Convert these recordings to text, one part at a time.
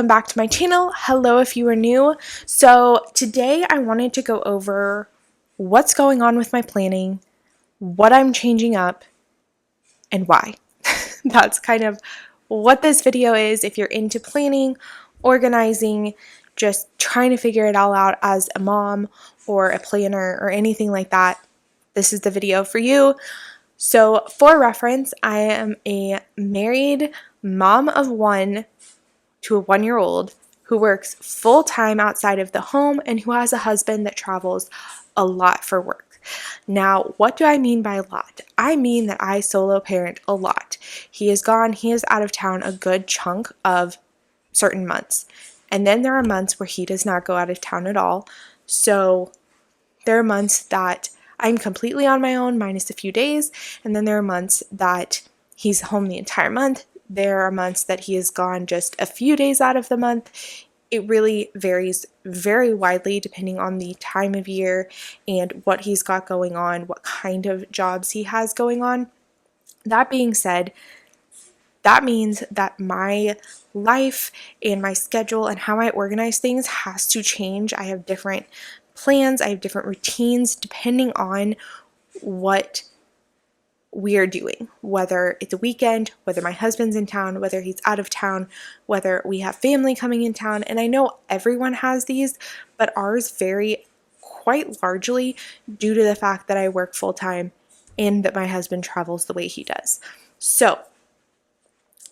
welcome back to my channel. Hello if you are new. So today I wanted to go over what's going on with my planning, what I'm changing up, and why. That's kind of what this video is. If you're into planning, organizing, just trying to figure it all out as a mom or a planner or anything like that, this is the video for you. So for reference, I am a married mom of one to a 1-year-old who works full-time outside of the home and who has a husband that travels a lot for work. Now, what do I mean by a lot? I mean that I solo parent a lot. He is out of town a good chunk of certain months. And then there are months where he does not go out of town at all. So there are months that I'm completely on my own, minus a few days. And then there are months that he's home the entire month. There are months that he is gone just a few days out of the month. It really varies very widely depending on the time of year and what he's got going on, what kind of jobs he has going on. That being said, that means that my life and my schedule and how I organize things has to change. I have different plans, I have different routines depending on what we are doing, whether it's a weekend, whether my husband's in town, whether he's out of town, whether we have family coming in town. And I know everyone has these, but ours vary quite largely due to the fact that I work full time and that my husband travels the way he does. So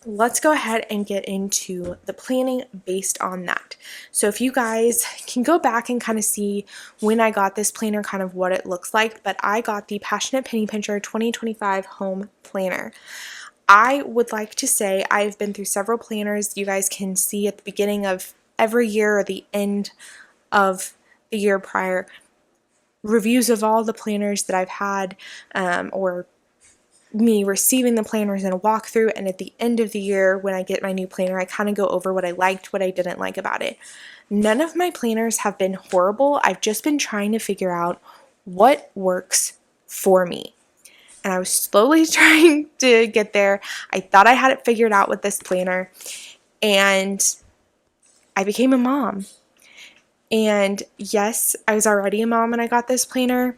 let's go ahead and get into the planning based on that. So if you guys can go back and kind of see when I got this planner, kind of what it looks like, but I got the Passionate Penny Pincher 2025 Home Planner. I would like to say I've been through several planners. You guys can see at the beginning of every year or the end of the year prior, reviews of all the planners that I've had, or me receiving the planners in a walkthrough, and at the end of the year when I get my new planner, I kind of go over what I liked, what I didn't like about it. None of my planners have been horrible. I've just been trying to figure out what works for me. And I was slowly trying to get there. I thought I had it figured out with this planner, and I became a mom. And yes, I was already a mom when I got this planner,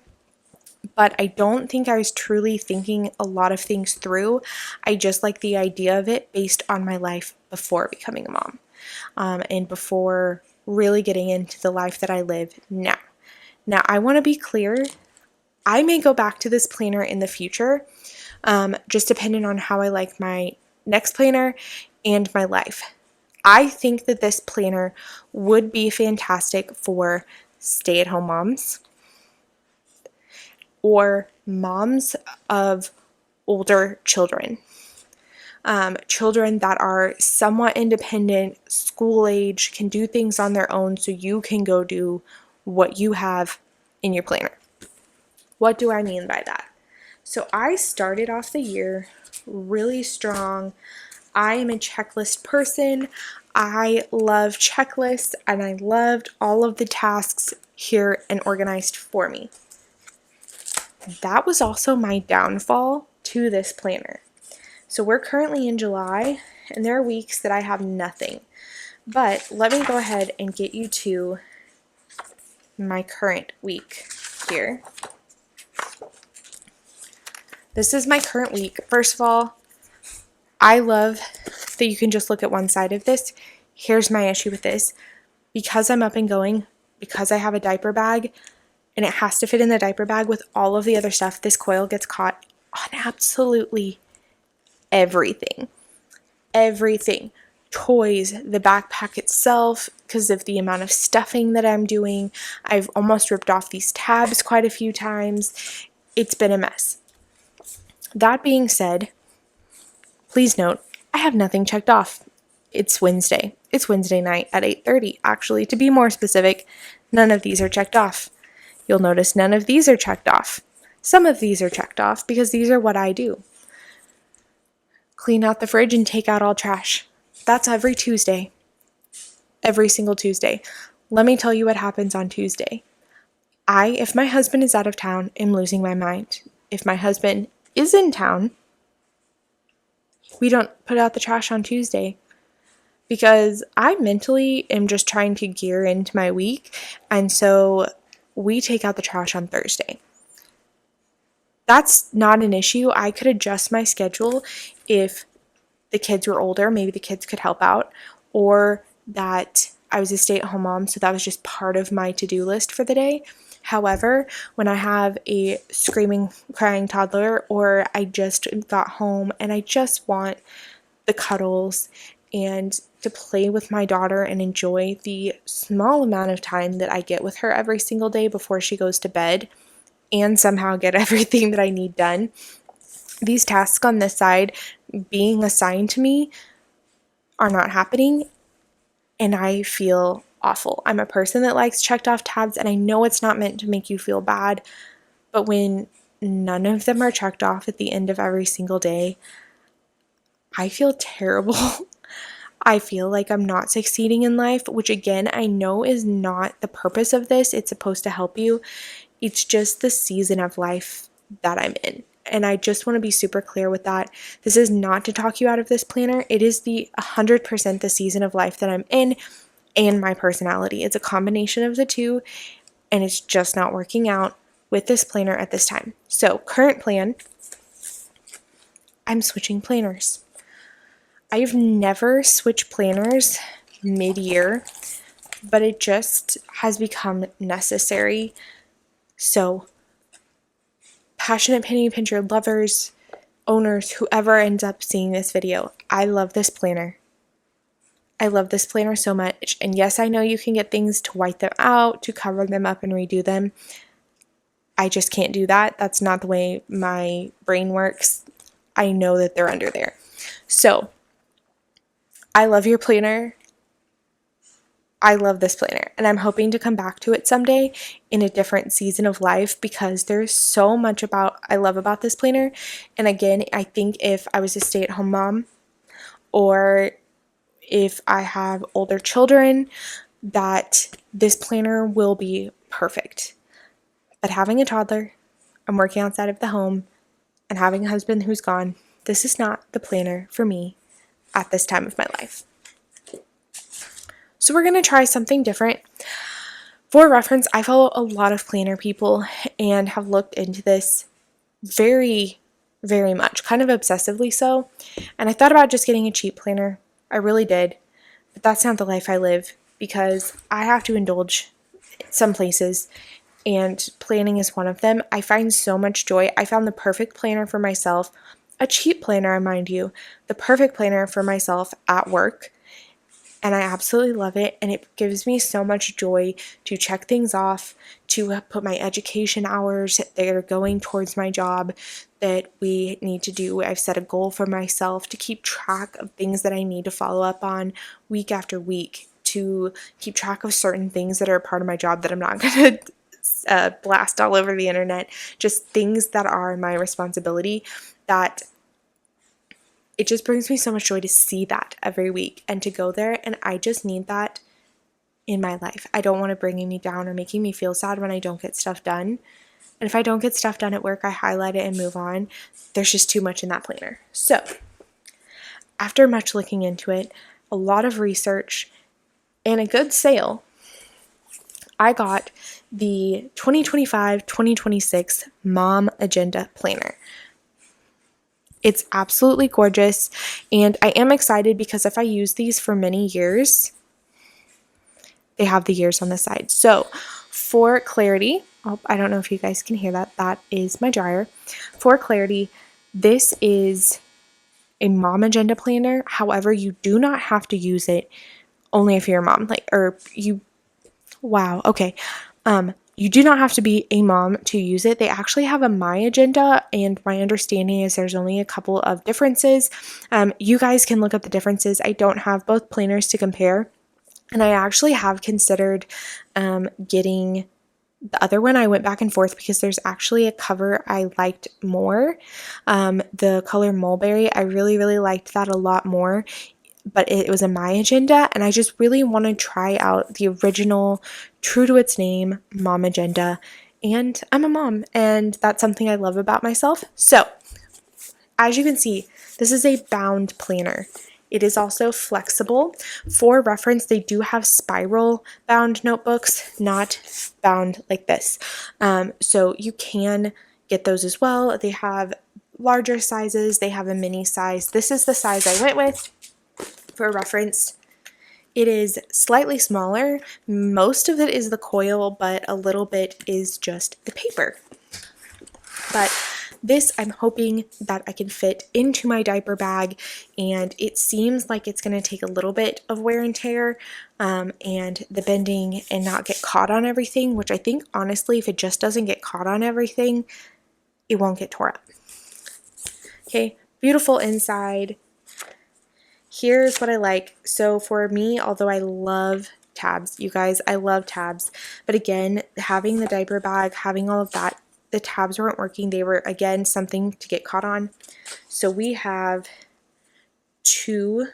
but I don't think I was truly thinking a lot of things through. I just like the idea of it based on my life before becoming a mom, and before really getting into the life that I live now. Now, I want to be clear, I may go back to this planner in the future, just depending on how I like my next planner and my life. I think that this planner would be fantastic for stay-at-home moms, or moms of older children. Children that are somewhat independent, school age, can do things on their own, so you can go do what you have in your planner. What do I mean by that? So I started off the year really strong. I am a checklist person. I love checklists, and I loved all of the tasks here and organized for me. That was also my downfall to this planner. So we're currently in July, and there are weeks that I have nothing. But let me go ahead and get you to my current week here. This is my current week. First of all, I love that you can just look at one side of this. Here's my issue with this. Because I'm up and going, because I have a diaper bag, and it has to fit in the diaper bag with all of the other stuff, this coil gets caught on absolutely everything. Everything. Toys, the backpack itself, because of the amount of stuffing that I'm doing. I've almost ripped off these tabs quite a few times. It's been a mess. That being said, please note, I have nothing checked off. It's Wednesday. It's Wednesday night at 8:30. Actually, to be more specific, none of these are checked off. You'll notice none of these are checked off. Some of these are checked off because these are what I do. Clean out the fridge and take out all trash. That's every Tuesday. Every single Tuesday. Let me tell you what happens on Tuesday. If my husband is out of town, am losing my mind. If my husband is in town, we don't put out the trash on Tuesday. because I mentally am just trying to gear into my week. And so we take out the trash on Thursday. That's not an issue. I could adjust my schedule if the kids were older. Maybe the kids could help out, or that I was a stay-at-home mom, so that was just part of my to-do list for the day. However, when I have a screaming, crying toddler, or I just got home and I just want the cuddles and to play with my daughter and enjoy the small amount of time that I get with her every single day before she goes to bed, and somehow get everything that I need done, these tasks on this side being assigned to me are not happening, and I feel awful. I'm a person that likes checked off tabs, and I know it's not meant to make you feel bad, but when none of them are checked off at the end of every single day, I feel terrible. I feel like I'm not succeeding in life, which again, I know is not the purpose of this. It's supposed to help you. It's just the season of life that I'm in. And I just want to be super clear with that. This is not to talk you out of this planner. It is the 100% the season of life that I'm in and my personality. It's a combination of the two, and it's just not working out with this planner at this time. So current plan, I'm switching planners. I've never switched planners mid-year, but it just has become necessary. So passionate penny pincher lovers, owners, whoever ends up seeing this video, I love this planner. I love this planner so much. And yes, I know you can get things to white them out, to cover them up and redo them. I just can't do that. That's not the way my brain works. I know that they're under there. So I love your planner. I love this planner, and I'm hoping to come back to it someday in a different season of life, because there's so much I love about this planner. And again, I think if I was a stay-at-home mom, or if I have older children, that this planner will be perfect. But having a toddler, I'm working outside of the home, and having a husband who's gone, this is not the planner for me at this time of my life. So we're going to try something different. For reference, I follow a lot of planner people and have looked into this very, very much, kind of obsessively so. And I thought about just getting a cheap planner. I really did. But that's not the life I live, because I have to indulge some places, and planning is one of them. I find so much joy. I found the perfect planner for myself, a cheap planner, mind you, the perfect planner for myself at work. And I absolutely love it, and it gives me so much joy to check things off, to put my education hours that are going towards my job that we need to do. I've set a goal for myself to keep track of things that I need to follow up on week after week, to keep track of certain things that are a part of my job that I'm not going to blast all over the internet, just things that are my responsibility, that it just brings me so much joy to see that every week and to go there, and I just need that in my life. I don't want it bringing me down or making me feel sad when I don't get stuff done. And if I don't get stuff done at work, I highlight it and move on. There's just too much in that planner. So after much looking into it, a lot of research, and a good sale, I got the 2025-2026 Mom Agenda Planner. It's absolutely gorgeous, and I am excited because if I use these for many years, they have the years on the side. So for clarity, I don't know if you guys can hear that. That is my dryer. For clarity, this is a Mom Agenda Planner. However, you do not have to use it only if you're a mom. You do not have to be a mom to use it. They actually have a My Agenda, and my understanding is there's only a couple of differences. You guys can look up the differences. I don't have both planners to compare, and I actually have considered getting the other one. I went back and forth because there's actually a cover I liked more. The color Mulberry, I really, really liked that a lot more. But it was a My Agenda, and I just really want to try out the original, true to its name, Mom Agenda. And I'm a mom, and that's something I love about myself. So, as you can see, this is a bound planner, It is also flexible. For reference, they do have spiral bound notebooks, not bound like this. So you can get those as well. They have larger sizes. They have a mini size. This is the size I went with for reference. It is slightly smaller. Most of it is the coil, but a little bit is just the paper. But this, I'm hoping that I can fit into my diaper bag, and it seems like it's going to take a little bit of wear and tear and the bending and not get caught on everything, which I think honestly, if it just doesn't get caught on everything, it won't get tore up. Okay, beautiful inside. Here's what I like. So for me, although I love tabs, you guys, I love tabs, but again, having the diaper bag, having all of that, the tabs weren't working. They were, again, something to get caught on. So we have 2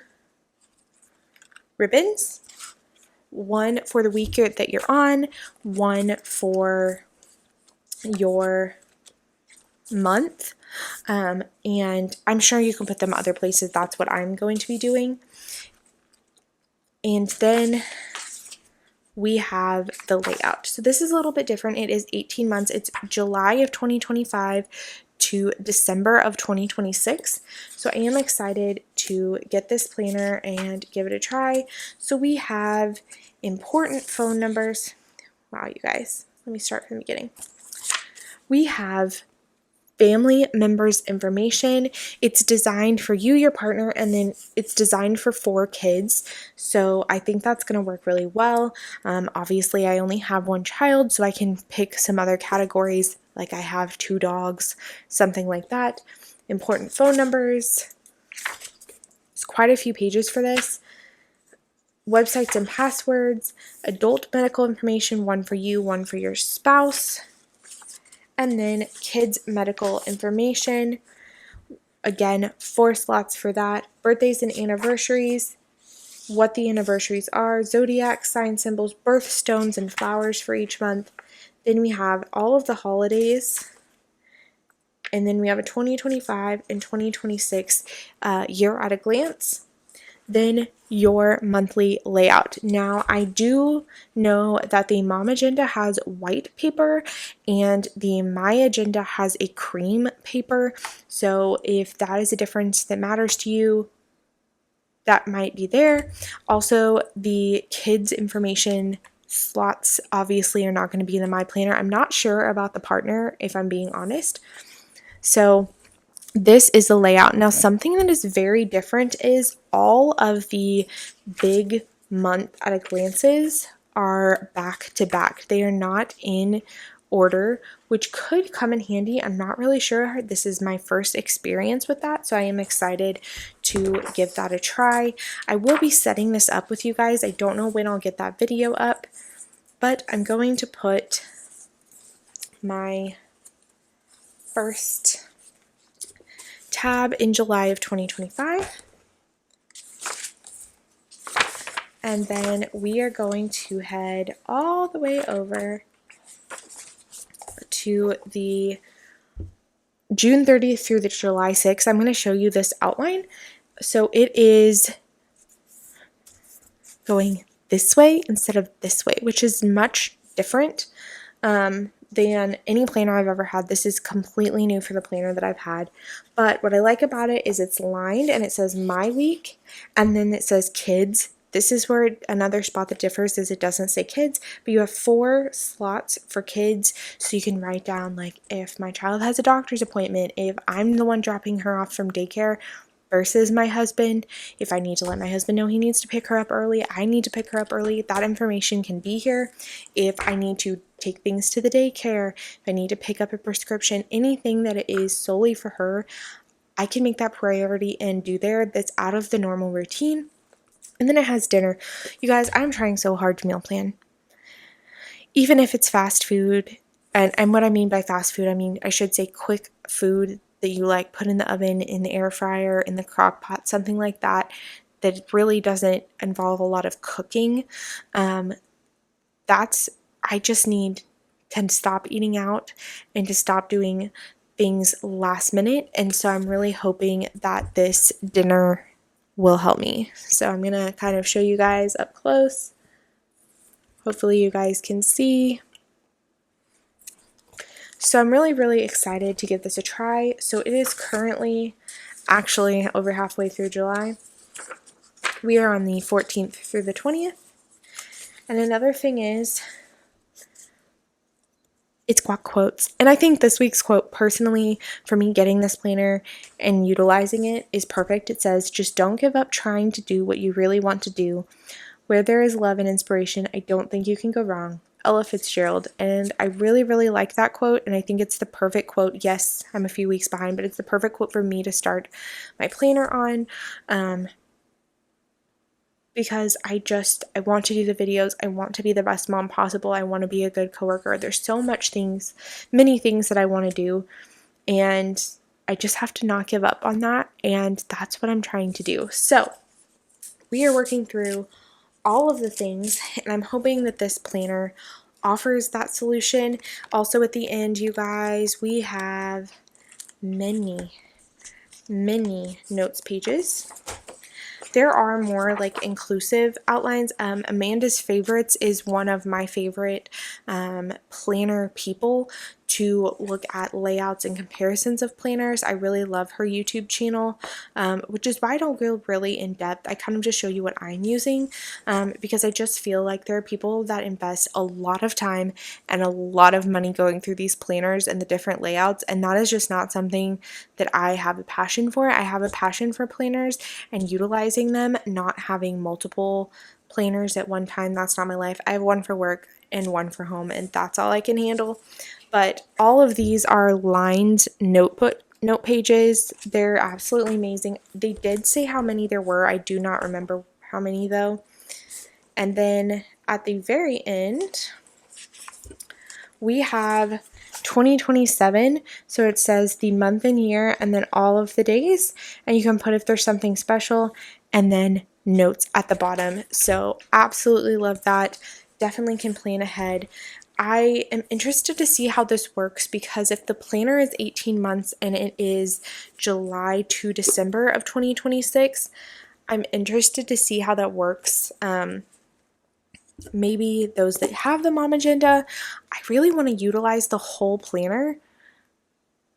ribbons, one for the week that you're on, one for your month, and I'm sure you can put them other places. That's what I'm going to be doing. And then we have the layout. So this is a little bit different. It is 18 months. It's July of 2025 to December of 2026. So I am excited to get this planner and give it a try. So we have important phone numbers. Wow, you guys, let me start from the beginning. We have family members information. It's designed for you, your partner, and then it's designed for 4 kids. So I think that's going to work really well. Obviously, I only have 1 child, so I can pick some other categories, like I have 2 dogs, something like that. Important phone numbers. There's quite a few pages for this. Websites and passwords. Adult medical information, 1 for you, 1 for your spouse. And then kids medical information, again, 4 slots for that. Birthdays and anniversaries, what the anniversaries are, zodiac sign symbols, birthstones and flowers for each month. Then we have all of the holidays, and then we have a 2025 and 2026 year at a glance. Then your monthly layout. Now, I do know that the Mom Agenda has white paper and the My Agenda has a cream paper. So if that is a difference that matters to you, that might be there. Also, the kids information slots obviously are not going to be in the My Planner. I'm not sure about the partner, if I'm being honest. So this is the layout. Now, something that is very different is all of the big month at a glances are back to back. They are not in order, which could come in handy. I'm not really sure. This is my first experience with that, so I am excited to give that a try. I will be setting this up with you guys. I don't know when I'll get that video up, but I'm going to put my first tab in July of 2025. And then we are going to head all the way over to the June 30th through the July 6th. I'm going to show you this outline. So it is going this way instead of this way, which is much different than any planner I've ever had. This is completely new for the planner that I've had. But what I like about it is it's lined and it says my week and then it says kids. This is where another spot that differs is it doesn't say kids, but you have 4 slots for kids. So you can write down like if my child has a doctor's appointment, if I'm the one dropping her off from daycare versus my husband, if I need to let my husband know he needs to pick her up early, I need to pick her up early, that information can be here. If I need to take things to the daycare, if I need to pick up a prescription, anything that it is solely for her, I can make that priority and do there that's out of the normal routine. And then it has dinner. You guys, I'm trying so hard to meal plan. Even if it's fast food, and what I mean by fast food, I should say quick food that you like put in the oven, in the air fryer, in the crock pot, something like that, that really doesn't involve a lot of cooking. I just need to stop eating out and to stop doing things last minute. And so I'm really hoping that this dinner will help me. So I'm going to kind of show you guys up close. Hopefully you guys can see. So I'm really excited to give this a try. So it is currently actually over halfway through July. We are on the 14th through the 20th. And another thing is, it's got quotes. And I think this week's quote, personally, for me getting this planner and utilizing it is perfect. It says, just don't give up trying to do what you really want to do. Where there is love and inspiration, I don't think you can go wrong. Ella Fitzgerald. And I really like that quote, and I think it's the perfect quote. Yes, I'm a few weeks behind, but it's the perfect quote for me to start my planner on. Because I want to do the videos. I want to be the best mom possible. I want to be a good coworker. There's so many things that I want to do, and I just have to not give up on that, and that's what I'm trying to do. So we are working through all of the things, and I'm hoping that this planner offers that solution. Also at the end, you guys, we have many notes pages. There are more like inclusive outlines. Amanda's Favorites is one of my favorite planner people to look at layouts and comparisons of planners. I really love her YouTube channel, which is why I don't go really in depth. I kind of just show you what I'm using, because I just feel like there are people that invest a lot of time and a lot of money going through these planners and the different layouts, and that is just not something that I have a passion for. I have a passion for planners and utilizing them, not having multiple planners at one time. That's not my life. I have one for work and one for home, and that's all I can handle. But all of these are lined note pages. They're absolutely amazing. They did say how many there were. I do not remember how many though. And then at the very end, we have 2027. So it says the month and year and then all of the days. And you can put if there's something special, and then notes at the bottom. So absolutely love that. Definitely can plan ahead. I am interested to see how this works, because if the planner is 18 months and it is July to December of 2026, I'm interested to see how that works. Maybe those that have the mom agenda, I really want to utilize the whole planner,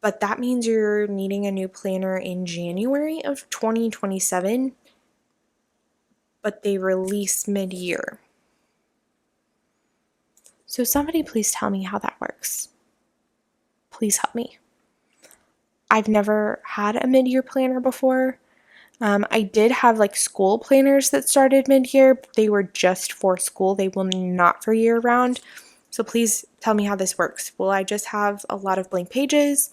but that means you're needing a new planner in January of 2027, but they release mid-year. So somebody please tell me how that works. Please help me. I've never had a mid-year planner before. I did have like school planners that started mid-year. They were just for school. They will not for year-round. So please tell me how this works. Will I just have a lot of blank pages?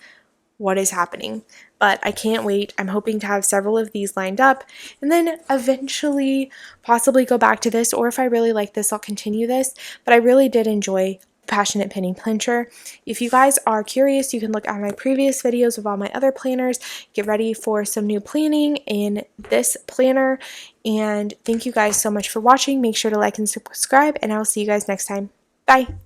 What is happening? But I can't wait. I'm hoping to have several of these lined up, and then eventually possibly go back to this, or if I really like this, I'll continue this. But I really did enjoy Passionate Penny Pincher. If you guys are curious, you can look at my previous videos of all my other planners. Get ready for some new planning in this planner, and thank you guys so much for watching. Make sure to like and subscribe, and I will see you guys next time. Bye!